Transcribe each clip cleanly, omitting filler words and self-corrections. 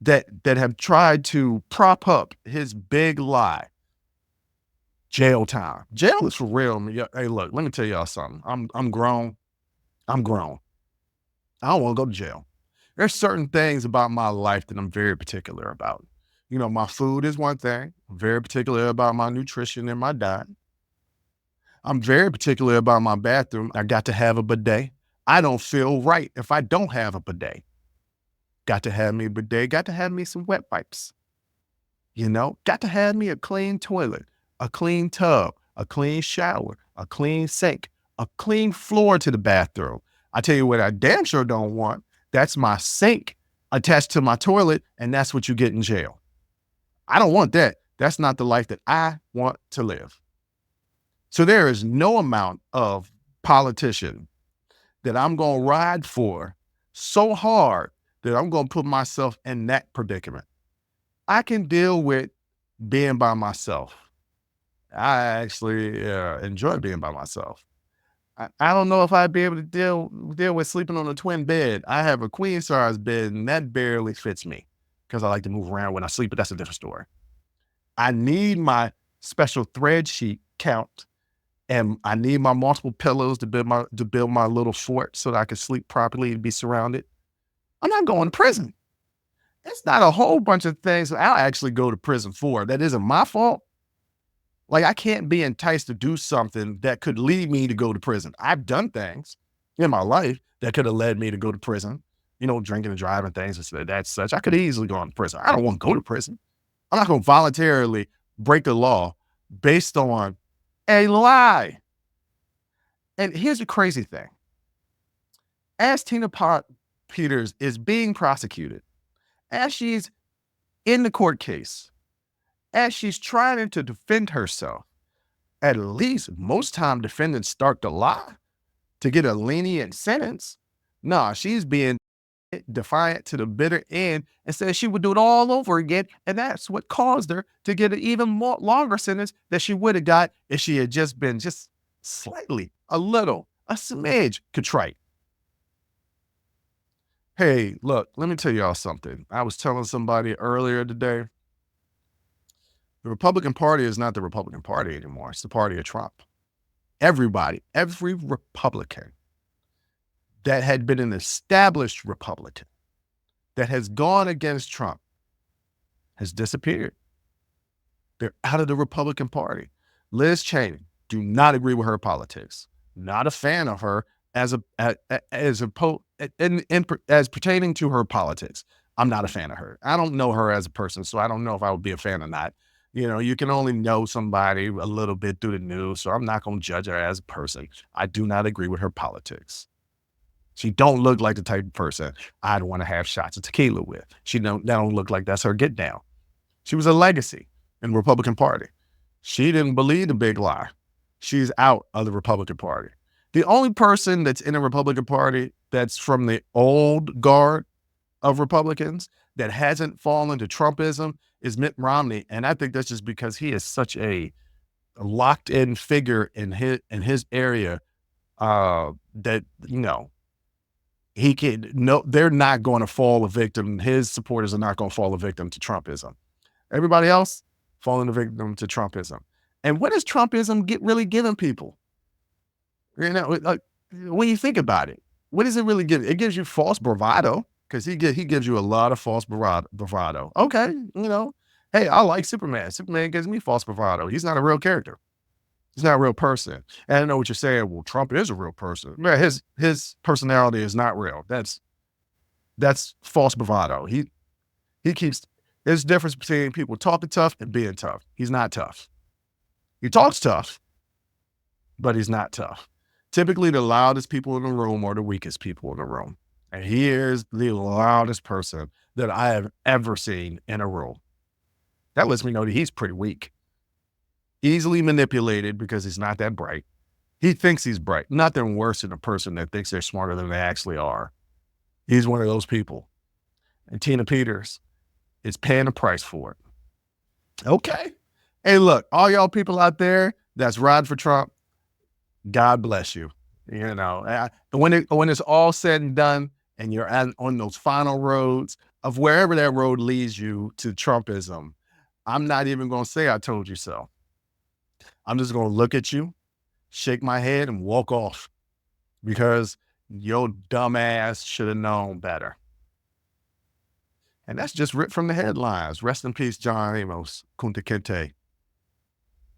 that have tried to prop up his big lie. Jail time. Jail is for real. Hey, look, let me tell y'all something. I'm grown. I'm grown. I don't want to go to jail. There's certain things about my life that I'm very particular about. My food is one thing. I'm very particular about my nutrition and my diet. I'm very particular about my bathroom. I got to have a bidet. I don't feel right if I don't have a bidet. Got to have me a bidet. Got to have me some wet wipes. Got to have me a clean toilet, a clean tub, a clean shower, a clean sink, a clean floor to the bathroom. I tell you what I damn sure don't want. That's my sink attached to my toilet, and that's what you get in jail. I don't want that. That's not the life that I want to live. So there is no amount of politician that I'm going to ride for so hard that I'm going to put myself in that predicament. I can deal with being by myself. I actually enjoy being by myself. I don't know if I'd be able to deal with sleeping on a twin bed. I have a queen size bed, and that barely fits me because I like to move around when I sleep, but that's a different story. I need my special thread sheet count, and I need my multiple pillows to build my little fort so that I can sleep properly and be surrounded. I'm not going to prison. It's not a whole bunch of things I'll actually go to prison for. That isn't my fault. Like, I can't be enticed to do something that could lead me to go to prison. I've done things in my life that could have led me to go to prison, drinking and driving things and that's such. I could easily go to prison. I don't want to go to prison. I'm not going to voluntarily break the law based on a lie. And here's the crazy thing. As Tina Peters is being prosecuted, as she's in the court case, as she's trying to defend herself, at least most time defendants start to lie to get a lenient sentence. Nah, she's being defiant to the bitter end and says she would do it all over again. And that's what caused her to get an even more longer sentence that she would have got if she had just been just slightly, a smidge contrite. Hey, look, let me tell y'all something. I was telling somebody earlier today, the Republican Party is not the Republican Party anymore. It's the party of Trump. Every Republican that had been an established Republican that has gone against Trump has disappeared. They're out of the Republican Party. Liz Cheney, do not agree with her politics. Not a fan of her as pertaining to her politics. I'm not a fan of her. I don't know her as a person, so I don't know if I would be a fan or not. You can only know somebody a little bit through the news, so I'm not going to judge her as a person. I do not agree with her politics. She don't look like the type of person I'd want to have shots of tequila with. That don't look like that's her get down. She was a legacy in the Republican Party. She didn't believe the big lie. She's out of the Republican Party. The only person that's in the Republican Party that's from the old guard of Republicans that hasn't fallen to Trumpism is Mitt Romney. And I think that's just because he is such a locked in figure in his area that, he can, no, they're not going to fall a victim. His supporters are not going to fall a victim to Trumpism. Everybody else falling a victim to Trumpism. And what is Trumpism really giving people? When you think about it, what does it really give? It gives you false bravado, because he gives you a lot of false bravado. Okay, hey, I like Superman. Superman gives me false bravado. He's not a real character. He's not a real person. And I know what you're saying. Well, Trump is a real person. Man, his personality is not real. That's false bravado. He keeps. There's a difference between people talking tough and being tough. He's not tough. He talks tough, but he's not tough. Typically, the loudest people in the room are the weakest people in the room. And he is the loudest person that I have ever seen in a room. That lets me know that he's pretty weak. Easily manipulated because he's not that bright. He thinks he's bright. Nothing worse than a person that thinks they're smarter than they actually are. He's one of those people. And Tina Peters is paying the price for it. Okay. Hey, look, all y'all people out there that's riding for Trump, God bless you. You know, when it's all said and done, and you're on those final roads of wherever that road leads you to Trumpism, I'm not even going to say I told you so. I'm just going to look at you, shake my head, and walk off because your dumb ass should have known better. And that's just ripped from the headlines. Rest in peace, John Amos, Kunta Kinte,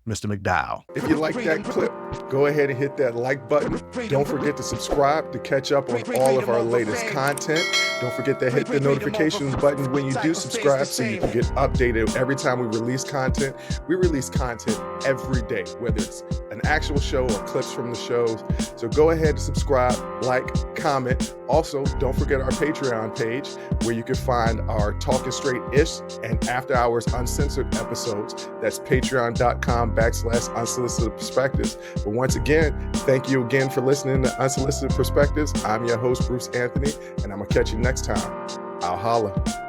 Mr. McDowell. If you like that clip, go ahead and hit that like button. Don't forget to subscribe to catch up on all of our latest content. Don't forget to hit the notifications button when you do subscribe so you can get updated every time we release content. We release content every day, whether it's an actual show or clips from the shows. So go ahead and subscribe, like, comment. Also, don't forget our Patreon page where you can find our Talking Straight-ish and After Hours Uncensored episodes. That's patreon.com/unsolicited perspectives. But once again, thank you again for listening to Unsolicited Perspectives. I'm your host, Bruce Anthony, and I'm going to catch you next time. I'll holla.